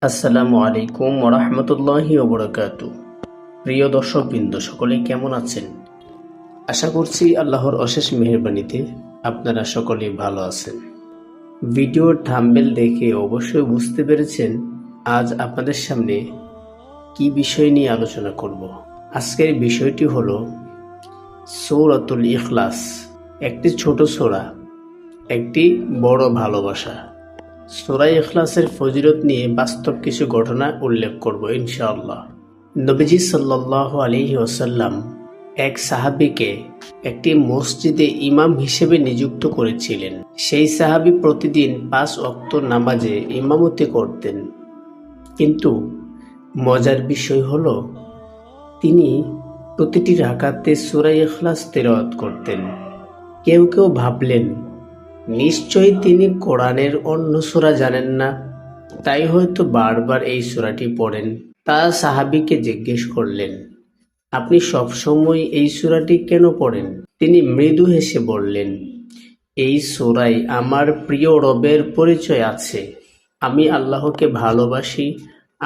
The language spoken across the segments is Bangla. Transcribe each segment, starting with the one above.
আসসালামু আলাইকুম ওরহমতুল্লাহি ওবরাকাতু। প্রিয় দর্শকবৃন্দ, সকলে কেমন আছেন? আশা করছি আল্লাহর অশেষ মেহেরবানিতে আপনারা সকলেই ভালো আছেন। ভিডিওর থাম্বনেল দেখে অবশ্যই বুঝতে পেরেছেন আজ আপনাদের সামনে কি বিষয় নিয়ে আলোচনা করব। আজকের বিষয়টি হলো সূরাতুল ইখলাস, একটি ছোট সূরা, একটি বড় ভালোবাসা। সূরা ইখলাসের ফজিলত নিয়ে বাস্তব কিছু ঘটনা উল্লেখ করব ইনশাআল্লাহ। নবীজি সাল্লাল্লাহু আলাইহি ওয়াসাল্লাম এক সাহাবীকে একটি মসজিদে ইমাম হিসেবে নিযুক্ত করেছিলেন। সেই সাহাবী প্রতিদিন 5 ওয়াক্ত নামাজে ইমামতি করতেন, কিন্তু মজার বিষয় হলো তিনি প্রতিটি রাকাতে সূরা ইখলাস তিলাওয়াত করতেন। কেউ কেউ ভাবলেন নিশ্চয়ই তিনি কোরআনের অন্য সূরা জানেন না, তাই হয়তো বারবার এই সূরাটি পড়েন। তারা সাহাবীকে জিজ্ঞেস করলেন, আপনি সবসময় এই সূরাটি কেন পড়েন? তিনি মৃদু হেসে বললেন, এই সূরায় আমার প্রিয় রবের পরিচয় আছে। আমি আল্লাহকে ভালোবাসি,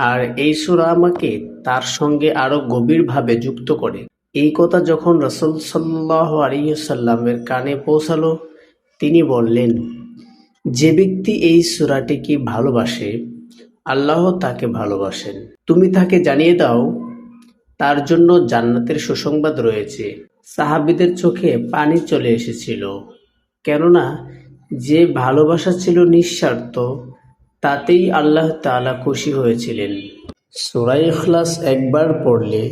আর এই সূরা আমাকে তার সঙ্গে আরো গভীরভাবে যুক্ত করে। এই কথা যখন রাসূল সাল্লাল্লাহু আলাইহি ওয়াসাল্লামের কানে পৌঁছালো, তিনি বললেন, যে ব্যক্তি এই সূরাটিকে ভালোবাসে, আল্লাহ তাকে ভালোবাসেন। তুমি তাকে জানিয়ে দাও তার জন্য জান্নাতের সুসংবাদ রয়েছে। সাহাবীদের চোখে পানি চলে এসেছিল, কেননা যে ভালোবাসা ছিল নিঃস্বার্থ, তাতেই আল্লাহ তাআলা খুশি হয়েছিলেন। সূরা ইখলাস একবার পড়লে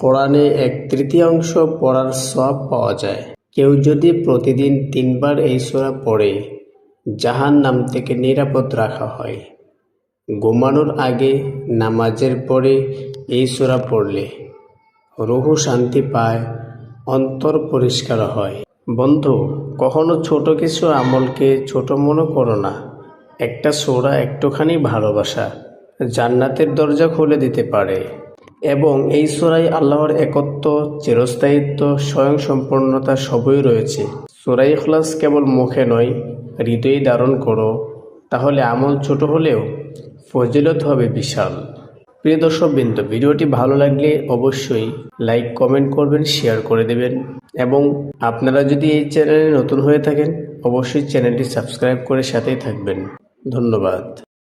কোরআনে 1/3 পড়ার সওয়াব পাওয়া যায়। কেউ যদি প্রতিদিন 3 বার এই সূরা পড়ে, জাহান্নাম থেকে নিরাপদ রাখা হয়। ঘুমানোর আগে, নামাজের পরে এই সূরা পড়লে রূহ শান্তি পায়, অন্তর পরিষ্কার হয়। বন্ধু, কখনো ছোট কিছু আমলকে ছোট মনে করো না। একটা সূরা, একটুখানি ভালোবাসা জান্নাতের দরজা খুলে দিতে পারে। এবং এই সূরায় আল্লাহর একত্ব, চিরস্থায়িত্ব, স্বয়ংসম্পূর্ণতা সবই রয়েছে। সূরা ইখলাস কেবল মুখে নয়, হৃদয়ে ধারণ করো, তাহলে আমল ছোট হলেও ফজিলত হবে বিশাল। প্রিয় দর্শকবৃন্দ, ভিডিওটি ভালো লাগলে অবশ্যই লাইক, কমেন্ট করবেন, শেয়ার করে দেবেন। এবং আপনারা যদি এই চ্যানেলে নতুন হয়ে থাকেন, অবশ্যই চ্যানেলটি সাবস্ক্রাইব করে সাথেই থাকবেন। ধন্যবাদ।